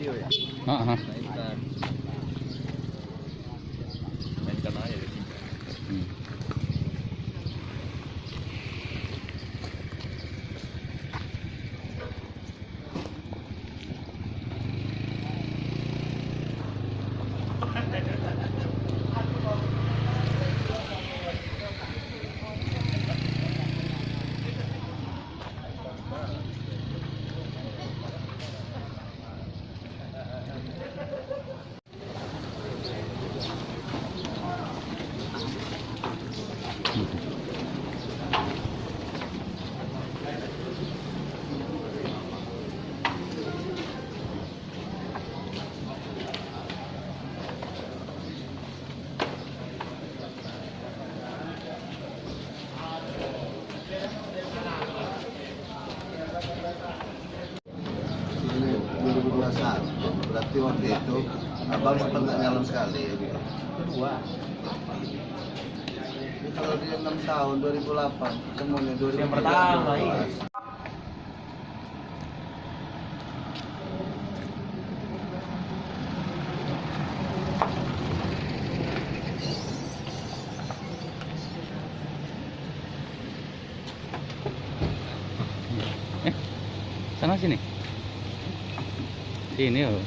video ya. Heeh. Mainkan. Mainkan aja di sini. Ini 2021 berarti waktu itu abang sempat nggak nyalon sekali ya gitu. Kedua. Ini kalau dia 6 tahun 2008 ketemunya 2013. Yang pertama, iya. Sana sini. Sini loh.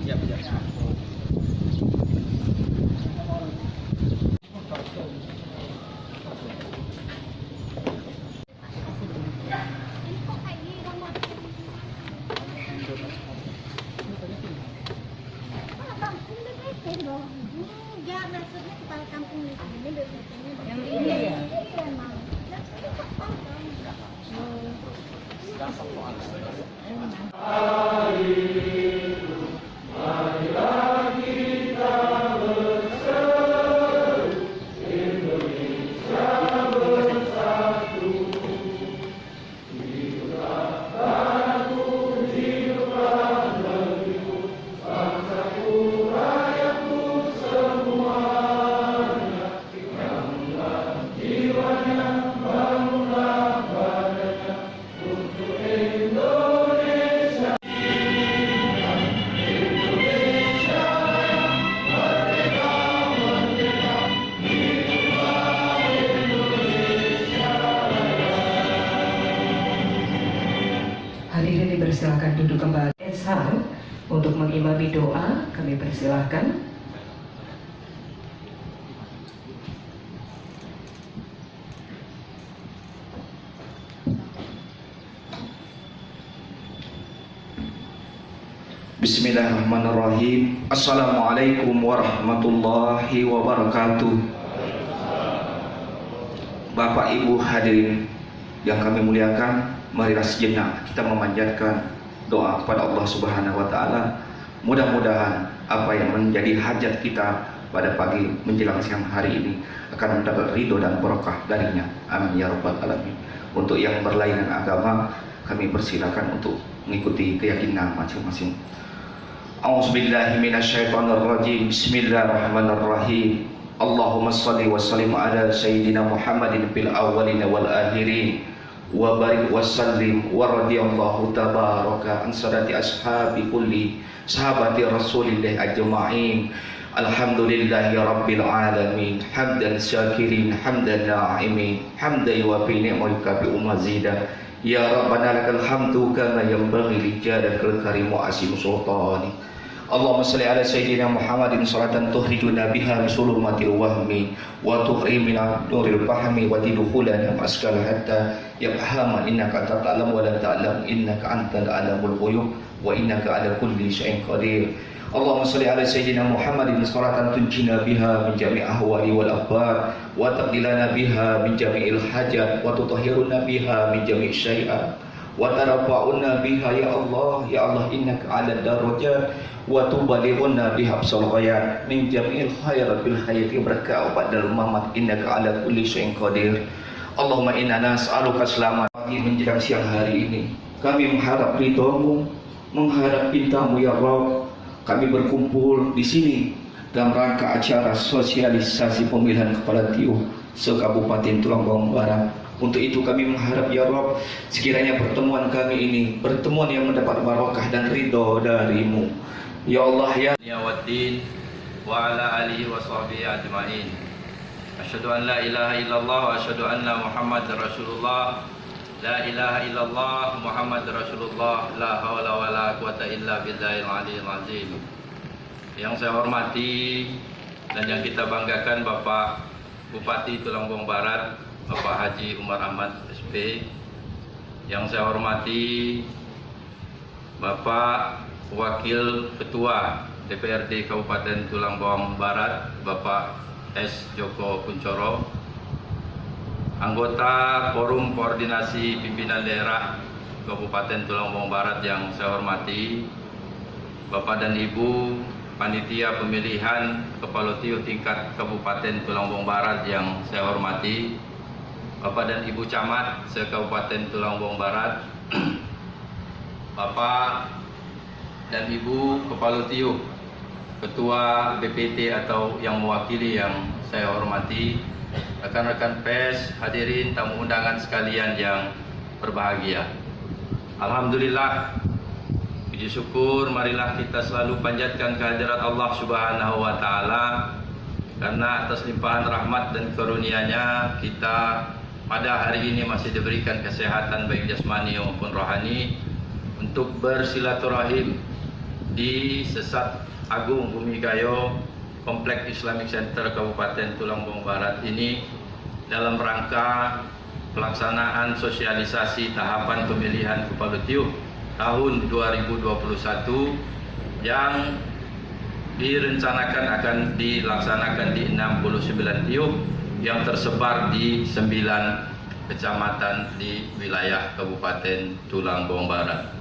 Siap, siap. Enggak, maksudnya kepala kampung di sini biasanya Yang ini ya? Iya, emang. Gampang soalnya. Hadirin dipersilakan duduk kembali. Eshar untuk mengimami doa kami persilahkan. Bismillahirrahmanirrahim. Assalamualaikum warahmatullahi wabarakatuh. Bapak Ibu hadirin yang kami muliakan, marilah sejenak kita memanjatkan doa kepada Allah Subhanahu wa taala. Mudah-mudahan apa yang menjadi hajat kita pada pagi menjelang siang hari ini akan mendapat ridho dan berkah darinya. Amin ya rabbal alamin. Untuk yang berlainan agama, kami persilakan untuk mengikuti keyakinan masing-masing. A'udzubillahi minasyaitonirrajim. Bismillahirrahmanirrahim. Allahumma shalli wa sallim ala sayyidina Muhammadin fil awwalin wal akhirin wa barik wa sallim wa radiyallahu tabaraka an sadati ashabi kulli sahabati rasulillah ajma'in. Alhamdulillahi rabbil alamin, hamdan syakirin, hamdan na'imin, hamdan yuwafi ni'maka bi umazida. Ya Rabbana lakal hamdu kama yanbaghi li jalakal karim wa asim sultani. Allahumma salli ala sayyidina Muhammadin salatan tuhrijuna biha min sulumatil wahmi wa tuhrimina nuril fahmi wa tidkhulana maskal hatta yafhama innaka ta'lamu wa la ta'lam innaka antal alamul ghuyub wa innaka ala kulli syai'in qadir. Allahumma salli ala sayyidina Muhammadin salatan tunjina biha min jami' ahwali wal akhbar wa taqdilana biha min jami'il hajat wa tutahhiruna biha min jami' syai'at wa tarfa'una biha ya Allah innaka 'ala darajat wa tubalighuna biha absal ghayat min jami'il khairat bil hayati barakah badal mamat innaka 'ala kulli syai'in qadir. Allahumma inna nas'aluka selamat pagi menjelang siang hari ini. Kami mengharap ridho-Mu, mengharap pinta-Mu ya Rabb. Kami berkumpul di sini dalam rangka acara sosialisasi pemilihan kepala TIUH se-Kabupaten Tulang Bawang Barat. Untuk itu kami mengharap ya Rabb, sekiranya pertemuan kami ini pertemuan yang mendapat barakah dan ridho dari-Mu. Ya Allah ya Waddin wa ala alihi wa sahbihi ajma'in. Asyhadu an la ilaha illallah wa asyhadu anna Muhammadar Rasulullah. La ilaha illallah Muhammad Rasulullah. La haula wa la quwata illa billahil aliyyil azim. Yang saya hormati dan yang kita banggakan Bapak Bupati Tulang Bawang Barat, Bapak Haji Umar Ahmad SP. Yang saya hormati Bapak Wakil Ketua DPRD Kabupaten Tulang Bawang Barat, Bapak S. Joko Kuncoro. Anggota Forum Koordinasi Pimpinan Daerah Kabupaten Tulang Bawang Barat yang saya hormati, Bapak dan Ibu Panitia Pemilihan Kepala TIUH tingkat Kabupaten Tulang Bawang Barat yang saya hormati, Bapak dan Ibu Camat se-Kabupaten Tulang Bawang Barat, Bapak dan Ibu Kepala TIUH, Ketua BPT atau yang mewakili yang saya hormati, rekan-rekan pers, hadirin tamu undangan sekalian yang berbahagia. Alhamdulillah, puji syukur marilah kita selalu panjatkan kehadirat Allah Subhanahu wa taala, karena atas limpahan rahmat dan karunia-Nya kita pada hari ini masih diberikan kesehatan baik jasmani maupun rohani untuk bersilaturahim di Sesat Agung Bumi Gayo Komplek Islamic Center Kabupaten Tulang Bawang Barat ini dalam rangka pelaksanaan sosialisasi tahapan pemilihan kepala TIUH tahun 2021 yang direncanakan akan dilaksanakan di 69 TIUH yang tersebar di 9 kecamatan di wilayah Kabupaten Tulang Bawang Barat.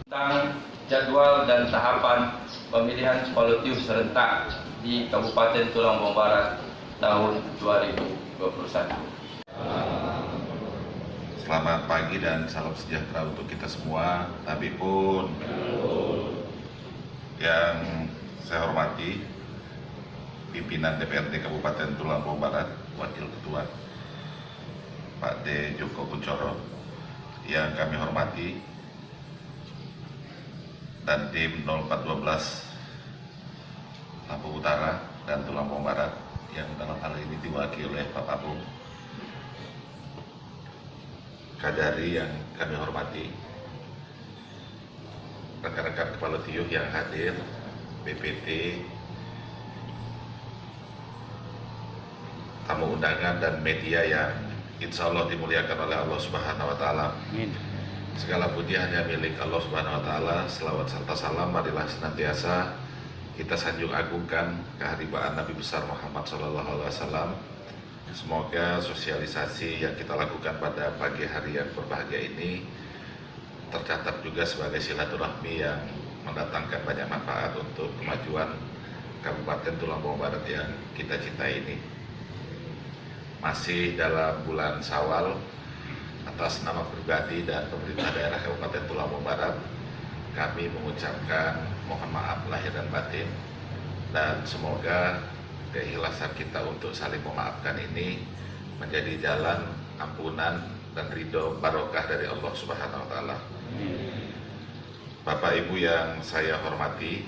Tentang jadwal dan tahapan pemilihan kepala TIUH serentak di Kabupaten Tulang Bawang Barat tahun 2021. Selamat pagi dan salam sejahtera untuk kita semua. Tapi pun yang saya hormati pimpinan DPRD Kabupaten Tulang Bawang Barat, Wakil Ketua Pak D. Joko Kuncoro, yang kami hormati, dan tim 0412 Lampung Utara dan Tulang Bawang Barat yang dalam hal ini diwakili oleh Pak Apung Kadari yang kami hormati, rekan-rekan kepala TIUH yang hadir, BPT, tamu undangan dan media yang insya Allah dimuliakan oleh Allah Subhanahu wa Ta'ala. Segala puji hanya milik Allah Subhanahu wa Ta'ala. Selawat serta salam marilah senantiasa kita sanjung agungkan keharibaan Nabi besar Muhammad SAW. Semoga sosialisasi yang kita lakukan pada pagi hari yang berbahagia ini tercatat juga sebagai silaturahmi yang mendatangkan banyak manfaat untuk kemajuan Kabupaten Tulang Bawang Barat yang kita cintai ini. Masih dalam bulan Syawal, atas nama pribadi dan pemerintah daerah Kabupaten Tulang Bawang Barat, kami mengucapkan mohon maaf lahir dan batin, dan semoga keikhlasan kita untuk saling memaafkan ini menjadi jalan ampunan dan ridho barokah dari Allah Subhanahu wa Ta'ala. Bapak Ibu yang saya hormati,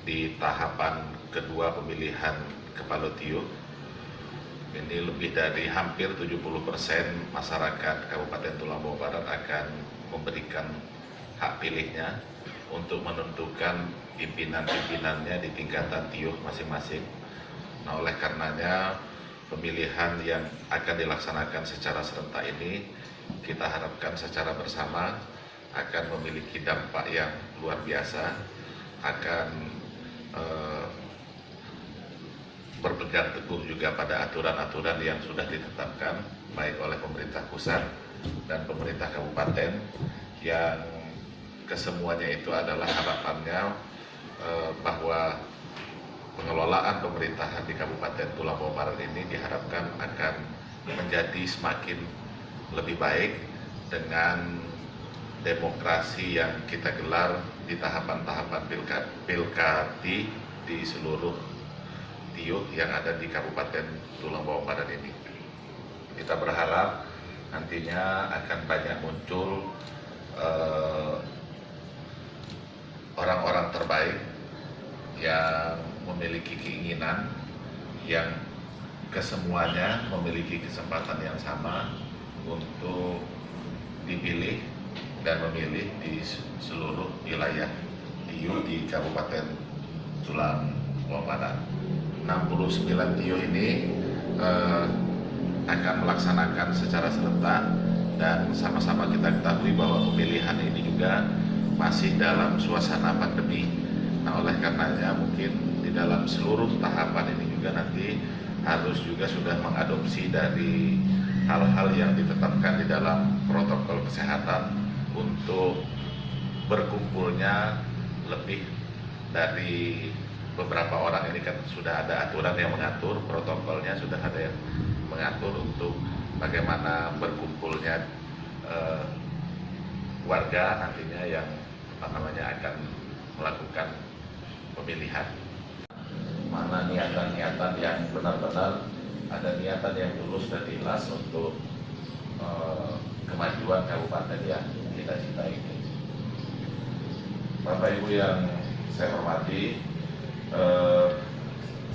di tahapan kedua pemilihan kepala TIUH ini lebih dari hampir 70% masyarakat Kabupaten Tulang Bawang Barat akan memberikan hak pilihnya untuk menentukan pimpinan-pimpinannya di tingkatan TIUH masing-masing. Nah, oleh karenanya pemilihan yang akan dilaksanakan secara serentak ini kita harapkan secara bersama akan memiliki dampak yang luar biasa, akan berpegang teguh juga pada aturan-aturan yang sudah ditetapkan baik oleh pemerintah pusat dan pemerintah kabupaten yang kesemuanya itu adalah harapannya bahwa pengelolaan pemerintahan di Kabupaten Tulang Bawang Barat ini diharapkan akan menjadi semakin lebih baik dengan demokrasi yang kita gelar di tahapan-tahapan pilkadi di seluruh tiuk yang ada di Kabupaten Tulang Bawang Barat ini. Kita berharap nantinya akan banyak muncul orang-orang terbaik yang memiliki keinginan, yang kesemuanya memiliki kesempatan yang sama untuk dipilih dan memilih di seluruh wilayah tiuk di Kabupaten Tulang Bawang Barat. 69 tiuk ini akan melaksanakan secara serentak, dan sama-sama kita ketahui bahwa pemilihan ini juga masih dalam suasana pandemi. Nah, oleh karenanya mungkin di dalam seluruh tahapan ini juga nanti harus juga sudah mengadopsi dari hal-hal yang ditetapkan di dalam protokol kesehatan untuk berkumpulnya lebih dari beberapa orang. Ini kan sudah ada aturan yang mengatur, protokolnya sudah ada yang mengatur untuk bagaimana berkumpulnya warga nantinya yang akan melakukan pemilihan. Mana niatan-niatan yang benar-benar ada niatan yang tulus dan ikhlas untuk kemajuan kabupaten yang kita cintai ini. Bapak Ibu yang saya hormati,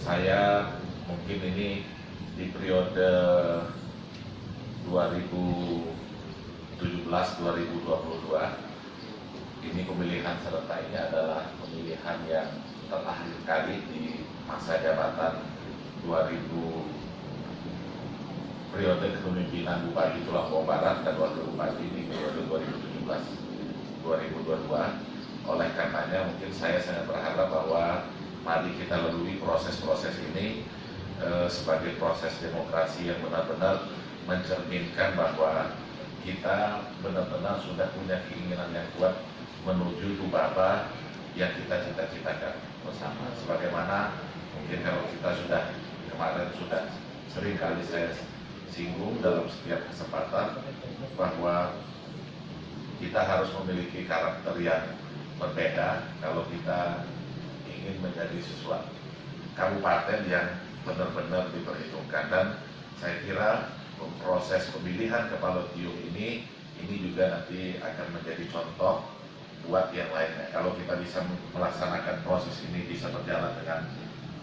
saya mungkin ini di periode 2017-2022 ini pemilihan serentak ini adalah pemilihan yang terakhir kali di masa jabatan 2000 periode kepemimpinan Bupati Tulang Bawang Barat dan Wakil Bupati di periode 2017-2022. Oleh karenanya mungkin saya sangat berharap bahwa mari kita lalui proses-proses ini sebagai proses demokrasi yang benar-benar mencerminkan bahwa kita benar-benar sudah punya keinginan yang kuat menuju Tubaba yang kita cita-citakan bersama. Sebagaimana mungkin kalau kita sudah kemarin sudah sering kali saya singgung dalam setiap kesempatan bahwa kita harus memiliki karakter yang berbeda kalau kita ingin menjadi sesuatu kabupaten yang benar-benar diperhitungkan. Dan saya kira proses pemilihan kepala tiuk ini juga nanti akan menjadi contoh buat yang lainnya. Kalau kita bisa melaksanakan proses ini bisa berjalan dengan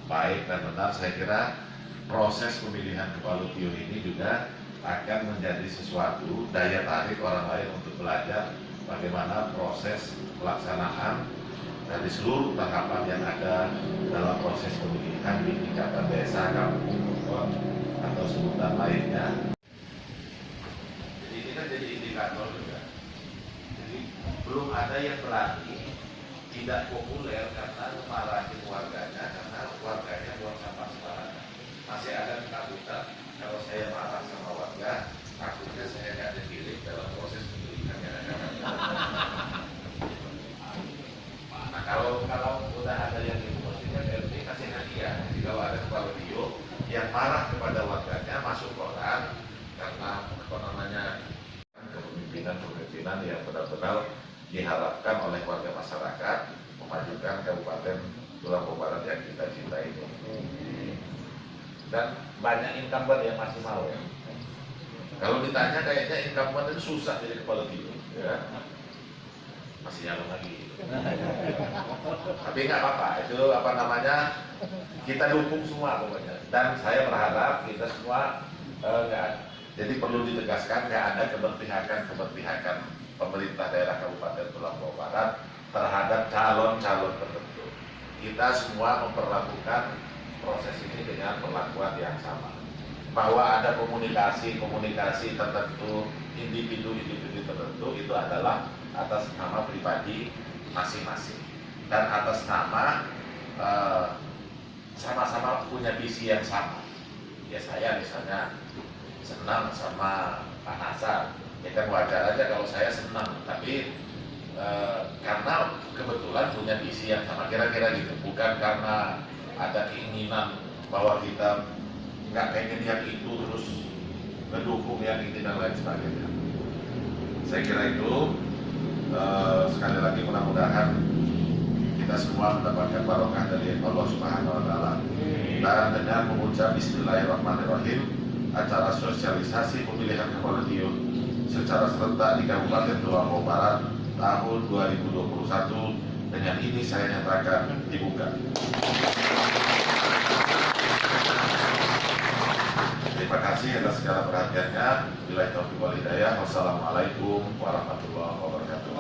baik dan benar, saya kira proses pemilihan kepala tiuk ini juga akan menjadi sesuatu daya tarik orang lain untuk belajar bagaimana proses pelaksanaan dari seluruh tahapan yang ada dalam proses pemilihan di tingkatan desa, kampung, kota, atau sebutan lainnya. Jadi ini kan jadi indikator juga. Jadi belum ada yang berani tidak populer karena memarahi warganya, karena warganya buang sampah sembarangan. Masih ada ketakutan kalau saya marah sama warga, takutnya saya nggak dipilih dalam proses pemilihan yang akan datang. Nah, kalau udah ada yang itu, mestinya PLT kasih hadiah. Jadi kalau ada kepala tiuk yang marah kepada warganya, masuk koran karena kepemimpinan yang benar-benar diharapkan oleh warga masyarakat memajukan Kabupaten Tulang Bawang Barat yang kita cintai ini. Dan banyak incumbent yang masih mau ya. Kalau ditanya kayaknya incumbent itu susah jadi kepala tiuk, ya. Masih nyalon lagi. Tapi nggak apa-apa, itu kita dukung semua pokoknya. Dan saya berharap kita semua jadi perlu ditegaskan nggak ada keberpihakan pemerintah daerah Kabupaten Tulang Bawang Barat terhadap calon-calon tertentu. Kita semua memperlakukan proses ini dengan perlakuan yang sama. Bahwa ada komunikasi tertentu, individu-individu tertentu itu adalah atas nama pribadi masing-masing dan atas nama sama-sama punya visi yang sama. Ya saya misalnya senang sama Pak Nasar, Ya kan wajar aja kalau saya senang, tapi karena kebetulan punya visi yang sama kira-kira gitu, bukan karena ada keinginan bahwa kita nggak pengen yang itu terus mendukung yang ini dan lain sebagainya. Saya kira itu sekali lagi mudah-mudahan kita semua mendapatkan barokah dari Allah Subhanahu Wa Taala. Dan dengan mengucap Bismillahirrahmanirrahim, acara sosialisasi pemilihan kepala Tio secara serentak di Kabupaten Tulang Barat tahun 2021 dengan ini saya nyatakan dibuka. Terima kasih atas segala perhatiannya. Billahi taufiq wal hidayah. Wassalamualaikum warahmatullahi wabarakatuh.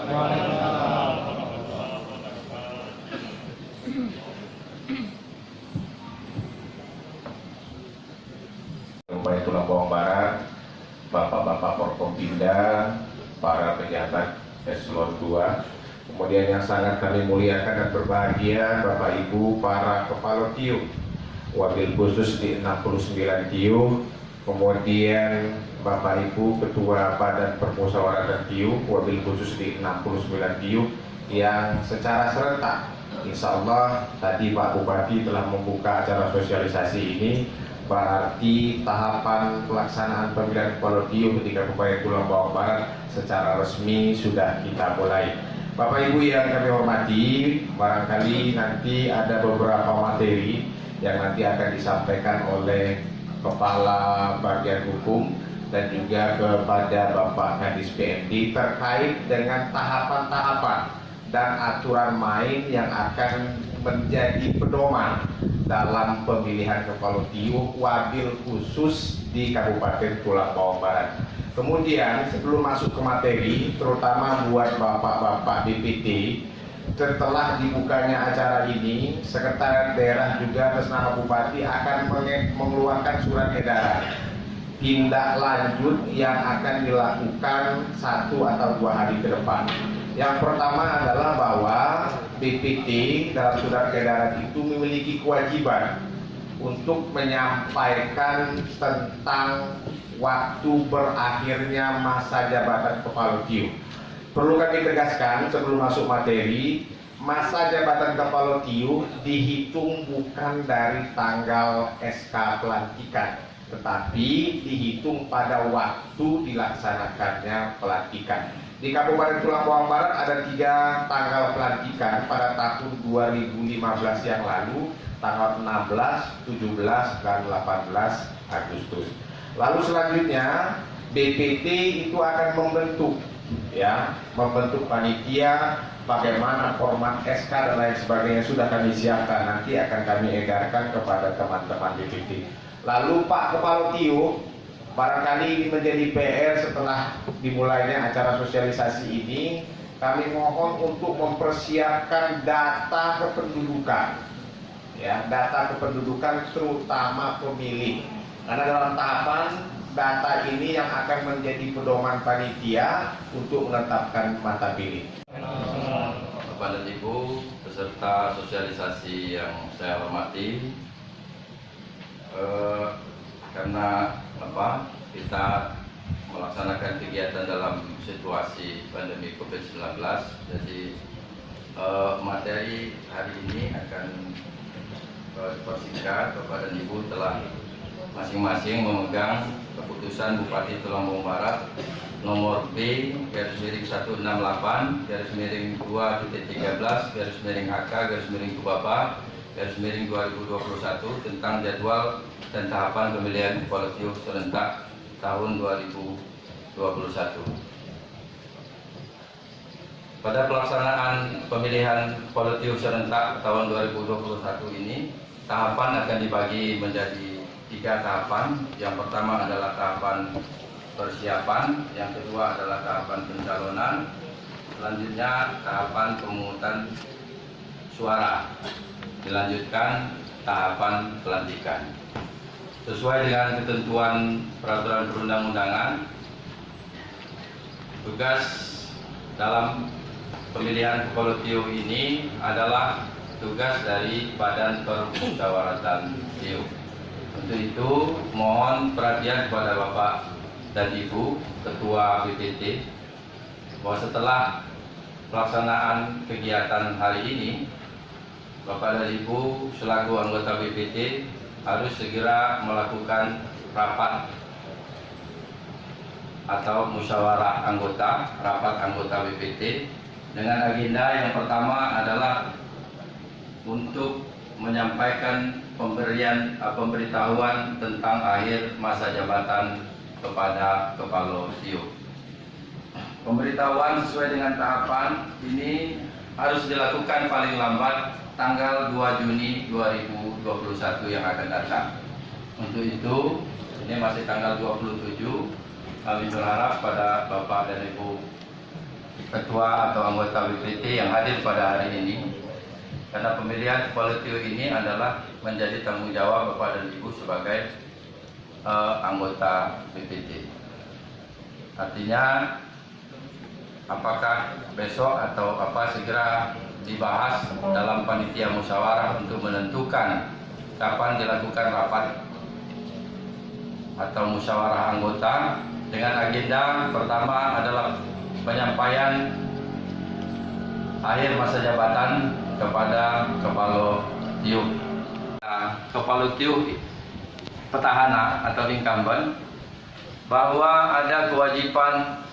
Kabupaten Tulang Bawang Barat, Bapak-bapak Forkompinda, para pejabat eselon 2, kemudian yang sangat kami muliakan dan berbahagia Bapak Ibu para kepala TIU, wabil khusus di 69 TIU, kemudian Bapak Ibu Ketua Badan Permusyawaratan TIU, wabil khusus di 69 TIU yang secara serentak, insya Allah tadi Pak Bupati telah membuka acara sosialisasi ini. Berarti tahapan pelaksanaan pemilihan kepala TIU di Kabupaten Tulang Bawang Barat secara resmi sudah kita mulai. Bapak Ibu yang kami hormati, barangkali nanti ada beberapa materi yang nanti akan disampaikan oleh Kepala Bagian Hukum dan juga kepada Bapak Kadis PMD terkait dengan tahapan-tahapan dan aturan main yang akan menjadi pedoman dalam pemilihan kepala TIU wabil khusus di Kabupaten Tulang Bawang Barat. Kemudian sebelum masuk ke materi, terutama buat bapak-bapak BPT, setelah dibukanya acara ini, Sekretariat Daerah juga atas nama Bupati akan mengeluarkan surat edaran tindak lanjut yang akan dilakukan 1 atau 2 hari ke depan. Yang pertama adalah bahwa BPT dalam surat edaran itu memiliki kewajiban untuk menyampaikan tentang waktu berakhirnya masa jabatan kepala TIU. Perlu kami tegaskan sebelum masuk materi, masa jabatan kepala TIU dihitung bukan dari tanggal SK pelantikan, tetapi dihitung pada waktu dilaksanakannya pelantikan. Di Kabupaten Tulang Bawang Barat ada 3 tanggal pelantikan pada tahun 2015 yang lalu, tanggal 16, 17, dan 18 Agustus. Lalu selanjutnya BPT itu akan membentuk panitia, bagaimana format SK dan lain sebagainya sudah kami siapkan, nanti akan kami edarkan kepada teman-teman BPT. Lalu Pak Kepala TIU, barangkali ini menjadi PR setelah dimulainya acara sosialisasi ini, kami mohon untuk mempersiapkan data kependudukan, data kependudukan terutama pemilih, karena dalam tahapan data ini yang akan menjadi pedoman panitia untuk menetapkan mata pilih. Kepada Ibu peserta sosialisasi yang saya hormati, karena kita melaksanakan kegiatan dalam situasi pandemi COVID-19, jadi materi hari ini akan dipersingkat. Kepada Ibu telah masing-masing memegang keputusan Bupati Tulang Bawang Barat nomor B/2.13/AK/Tubapa/2021 tentang jadwal dan tahapan pemilihan kepala TIU serentak tahun 2021. Pada pelaksanaan pemilihan kepala TIU serentak tahun 2021 ini, tahapan akan dibagi menjadi 3 tahapan. Yang pertama adalah tahapan persiapan, yang kedua adalah tahapan pencalonan, selanjutnya tahapan pemungutan suara, dilanjutkan tahapan pelantikan. Sesuai dengan ketentuan peraturan perundang-undangan, tugas dalam pemilihan kepala TIU ini adalah tugas dari Badan Permusyawaratan TIU. Untuk itu mohon perhatian kepada Bapak dan Ibu Ketua BPT bahwa setelah pelaksanaan kegiatan hari ini, Bapak dan Ibu selaku anggota BPT harus segera melakukan rapat atau musyawarah rapat anggota BPT dengan agenda yang pertama adalah untuk menyampaikan pemberitahuan tentang akhir masa jabatan kepada Kepala TIO. Pemberitahuan sesuai dengan tahapan ini harus dilakukan paling lambat tanggal 2 Juni 2021 yang akan datang. Untuk itu, ini masih tanggal 27, kami berharap pada Bapak dan Ibu Ketua atau anggota BPT yang hadir pada hari ini, karena pemilihan Kepala TIO ini adalah menjadi tanggung jawab Bapak dan Ibu sebagai anggota BPT. Artinya, apakah besok atau apa segera dibahas dalam panitia musyawarah untuk menentukan kapan dilakukan rapat atau musyawarah anggota dengan agenda pertama adalah penyampaian akhir masa jabatan kepada Kepala TIO. Kepala TIO petahana atau incumbent, bahwa ada kewajiban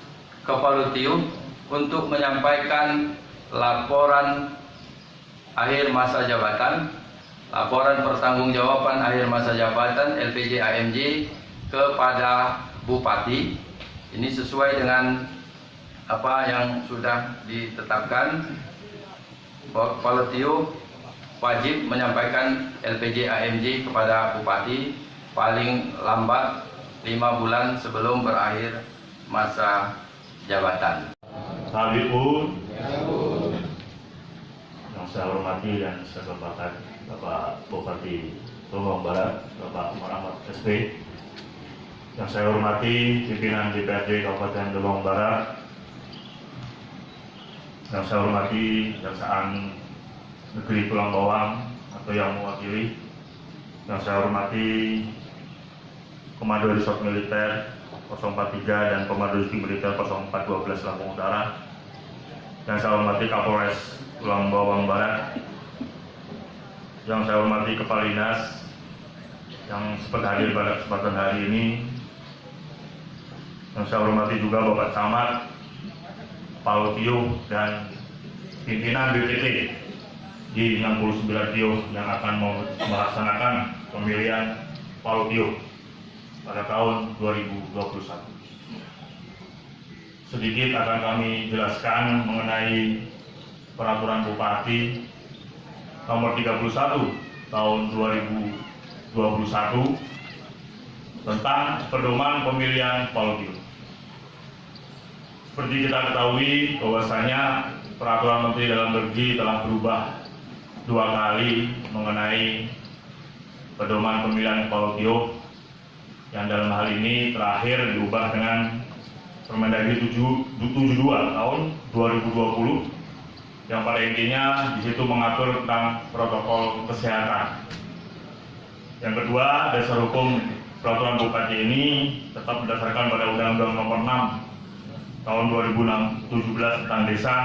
Kepala TIO untuk menyampaikan laporan akhir masa jabatan, laporan pertanggungjawaban akhir masa jabatan LPJ AMJ kepada Bupati. Ini sesuai dengan apa yang sudah ditetapkan. Kepala TIO wajib menyampaikan LPJ AMJ kepada Bupati paling lambat 5 bulan sebelum berakhir masa jabatan. Habibur, yang saya hormati dan saya hormatkan Bapak Bupati Lombok Barat, Bapak Muhammad SP, yang saya hormati pimpinan DPRD Kabupaten Lombok Barat, yang saya hormati Kejaksaan Negeri Pulau Bawang atau yang mewakili, yang saya hormati Komando Resort Militer 043 dan Komando Rizki Militer 0412 Lampung Utara, yang saya hormati Kapolres Pulau Bawang Barat, yang saya hormati Kepala Dinas yang sempat hadir pada kesempatan hari ini, yang saya hormati juga Bapak Camat, Kepala TIO dan pimpinan BPT di 69 TIO yang akan melaksanakan pemilihan Kepala TIO pada tahun 2021. Sedikit akan kami jelaskan mengenai Peraturan Bupati nomor 31 tahun 2021 tentang pedoman pemilihan Kepala TIO. Seperti kita ketahui bahwasanya Peraturan Menteri Dalam Negeri telah berubah 2 kali mengenai pedoman pemilihan Kepala TIO, yang dalam hal ini terakhir diubah dengan Permendagri 72 tahun 2020 yang pada intinya di situ mengatur tentang protokol kesehatan. Yang kedua, dasar hukum peraturan bupati ini tetap berdasarkan pada Undang-Undang Nomor 6 tahun 2017 tentang desa,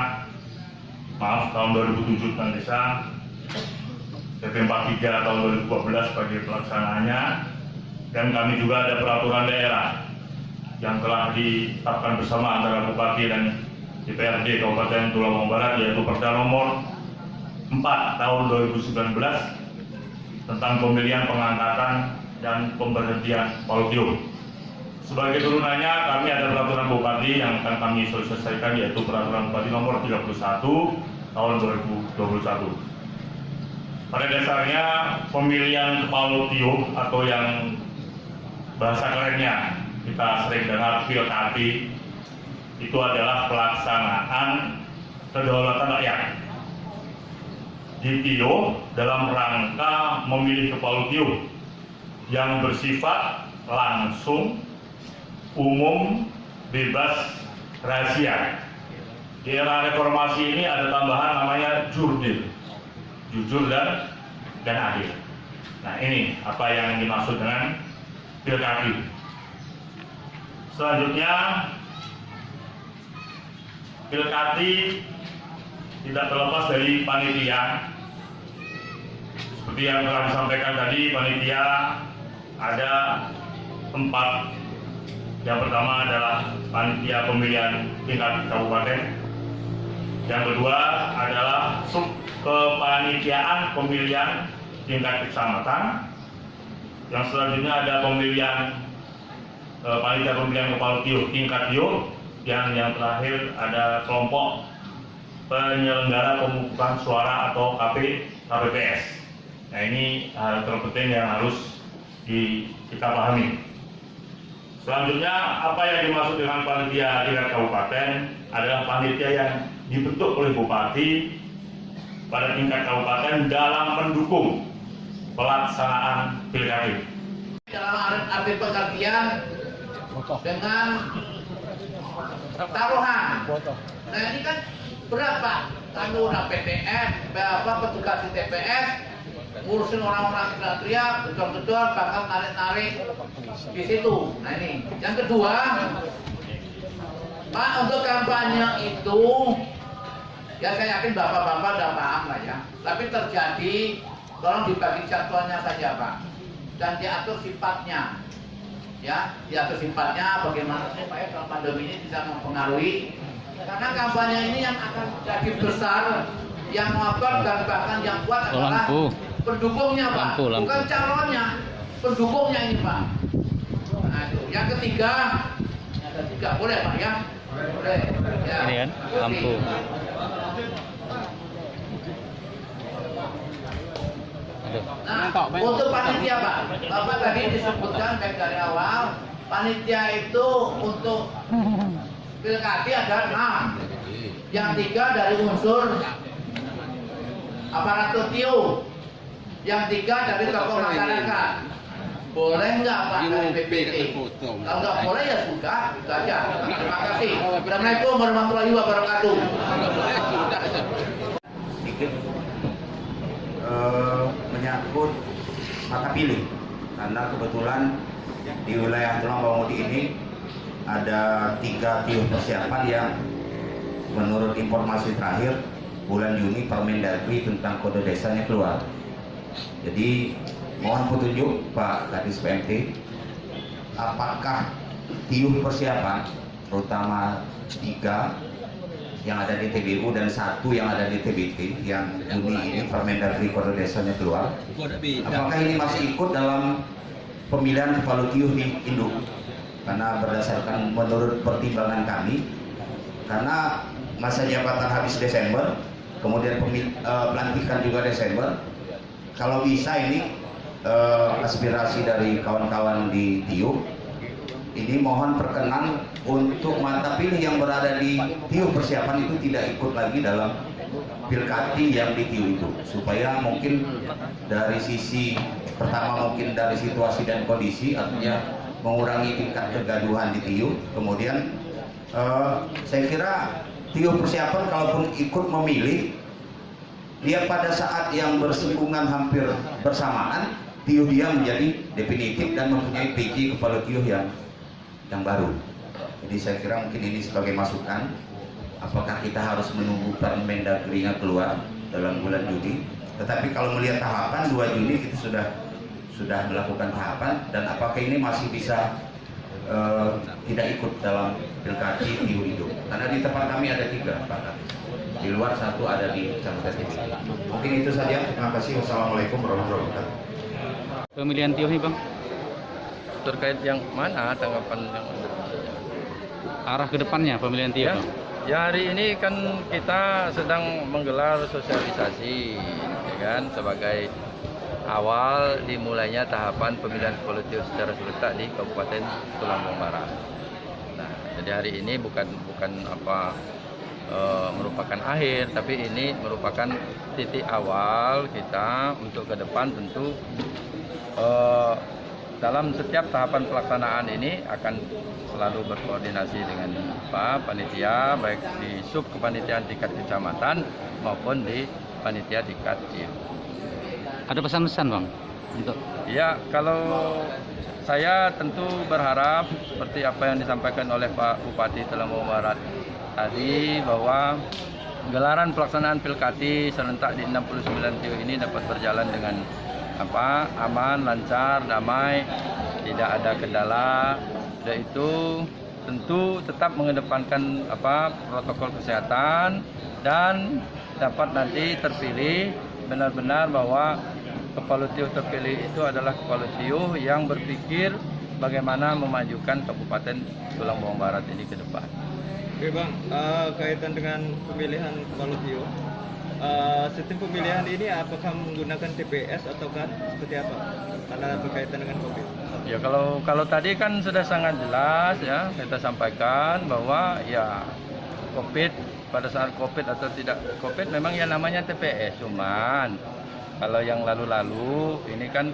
tahun 2007 tentang desa, PP 43 tahun 2012 sebagai pelaksanaannya. Dan kami juga ada peraturan daerah yang telah ditetapkan bersama antara Bupati dan DPRD Kabupaten Tulungagung Barat, yaitu Perda Nomor 4 tahun 2019 tentang pemilihan, pengangkatan, dan pemberhentian Kepala TIO. Sebagai turunannya, kami ada peraturan Bupati yang akan kami selesaikan, yaitu Peraturan Bupati Nomor 31 tahun 2021. Pada dasarnya, pemilihan Kepala TIO atau yang bahasa kerennya kita sering dengar pilkada, itu adalah pelaksanaan kedaulatan rakyat di TIO dalam rangka memilih Kepala TIO yang bersifat langsung, umum, bebas, rahasia. Di era reformasi ini ada tambahan namanya jurdil, jujur dan adil. Nah, ini apa yang dimaksud dengan pilkada. Selanjutnya, Pilkati tidak terlepas dari panitia. Seperti yang telah disampaikan tadi, panitia ada 4. Yang pertama adalah panitia pemilihan tingkat kabupaten. Yang kedua adalah sub kepanitiaan pemilihan tingkat kecamatan. Yang selanjutnya ada pemilihan panitia pemilihan kepala TIO tingkat TIO. Yang terakhir ada kelompok penyelenggara pemungutan suara atau KPPS. Nah, ini hal terpenting yang harus kita pahami. Selanjutnya, apa yang dimaksud dengan panitia tingkat kabupaten adalah panitia yang dibentuk oleh bupati pada tingkat kabupaten dalam mendukung pelaksanaan pilkada. Dalam arti pengertian dengan taruhan. Nah, ini kan berapa? Anggota PTS, berapa petugas di TPS, ngurusin orang-orang teriak-teriak, gedor-gedor, bakal narik-narik di situ. Nah, ini. Yang kedua, Pak, untuk kampanye itu, ya saya yakin bapak-bapak udah paham lah ya. Tapi terjadi, tolong dibagi jadwalnya saja Pak, dan diatur sifatnya. Ya, diatur sifatnya bagaimana supaya kalau pandemi ini bisa mempengaruhi, karena kampanye ini yang akan jadi besar, yang ngotot dan bahkan yang kuat adalah pendukungnya Pak, bukan calonnya, pendukungnya ini Pak. Nah, itu. Yang ketiga boleh Pak ya, boleh. Ya. Ini kan lampu. Nah, untuk panitia Pak, Bapak tadi disebutkan baik dari awal, panitia itu untuk pilkada ada 6, yang 3 dari unsur aparatur TIO, yang 3 dari tokoh masyarakat. Boleh nggak Pak dari BPT? Kalau nggak boleh ya sudah, itu aja. Terima kasih. Assalamualaikum warahmatullahi wabarakatuh. Sedikit menyangkut mata pilih, karena kebetulan di wilayah Tulang Bawang ini ada 3 TIO persiapan yang menurut informasi terakhir bulan Juni Permendagri tentang kode desanya keluar. Jadi mohon petunjuk Pak Kadis PMT, apakah TIO persiapan terutama 3 yang ada di TBU dan 1 yang ada di TBT yang Juni ini Permendagri kode desanya keluar, apakah ini masih ikut dalam pemilihan kepala TIO di Induk? Karena berdasarkan menurut pertimbangan kami, karena masa jabatan habis Desember, kemudian pelantikan juga Desember, kalau bisa ini aspirasi dari kawan-kawan di TIO ini mohon perkenan untuk mata pilih yang berada di TIO persiapan itu tidak ikut lagi dalam pilkati yang di TIO itu, supaya mungkin dari sisi pertama mungkin dari situasi dan kondisi, artinya mengurangi tingkat kegaduhan di TIO. Kemudian saya kira TIO persiapan kalaupun ikut memilih, dia pada saat yang bersinggungan hampir bersamaan, TIO dia menjadi definitif dan mempunyai PJ kepala TIO yang baru. Jadi saya kira mungkin ini sebagai masukan, apakah kita harus menunggu Permendagri-nya keluar dalam bulan Juni, tetapi kalau melihat tahapan 2 Juni kita sudah melakukan tahapan, dan apakah ini masih bisa tidak ikut dalam pilkada TIO itu, karena di tempat kami ada 3 Pak, di luar 1 ada di Kecamatan TBT. Mungkin itu saja, terima kasih. Wassalamualaikum warahmatullahi wabarakatuh. Pemilihan TIO ini Bang, Terkait yang mana tanggapan yang arah ke depannya pemilihan TIO ya? Bang? Ya, hari ini kan kita sedang menggelar sosialisasi, ya kan, sebagai awal dimulainya tahapan pemilihan kepala TIO secara serentak di Kabupaten Tulang Bawang Barat. Nah, jadi hari ini bukan merupakan akhir, tapi ini merupakan titik awal kita untuk ke depan. Tentu dalam setiap tahapan pelaksanaan ini akan selalu berkoordinasi dengan panitia, baik di sub kepanitiaan tingkat kecamatan maupun di panitia tingkat TIO. Ada pesan-pesan Bang untuk Ya, kalau saya tentu berharap seperti apa yang disampaikan oleh Pak Bupati Lampung Barat tadi, bahwa gelaran pelaksanaan Pilkati serentak di 69 TIO ini dapat berjalan dengan aman, lancar, damai, tidak ada kendala. Dan itu tentu tetap mengedepankan protokol kesehatan dan dapat nanti terpilih benar-benar bahwa Kepala TIO terpilih itu adalah Kepala TIO yang berpikir bagaimana memajukan Kabupaten Tulang Bawang Barat ini ke depan. Oke Bang, kaitan dengan pemilihan Kepala TIO, sistem pemilihan ini apakah menggunakan TPS ataukah seperti apa? Karena berkaitan dengan COVID. Ya kalau tadi kan sudah sangat jelas ya kita sampaikan bahwa ya COVID, pada saat COVID atau tidak COVID memang ya namanya TPS, cuman kalau yang lalu-lalu ini kan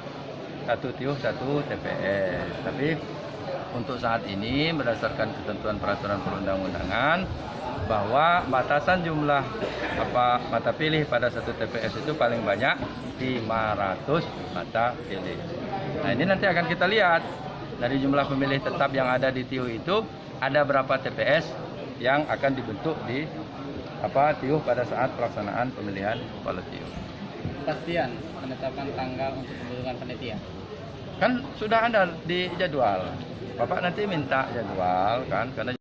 satu TIO satu TPS. Tapi untuk saat ini berdasarkan ketentuan peraturan perundang-undangan bahwa batasan jumlah mata pilih pada satu TPS itu paling banyak 500 mata pilih. Nah, ini nanti akan kita lihat dari jumlah pemilih tetap yang ada di TIO itu ada berapa TPS yang akan dibentuk di TIO pada saat pelaksanaan pemilihan kepala TIO. kepastian penetapan tanggal untuk pembentukan panitia. Kan sudah ada di jadwal. Bapak nanti minta jadwal kan, karena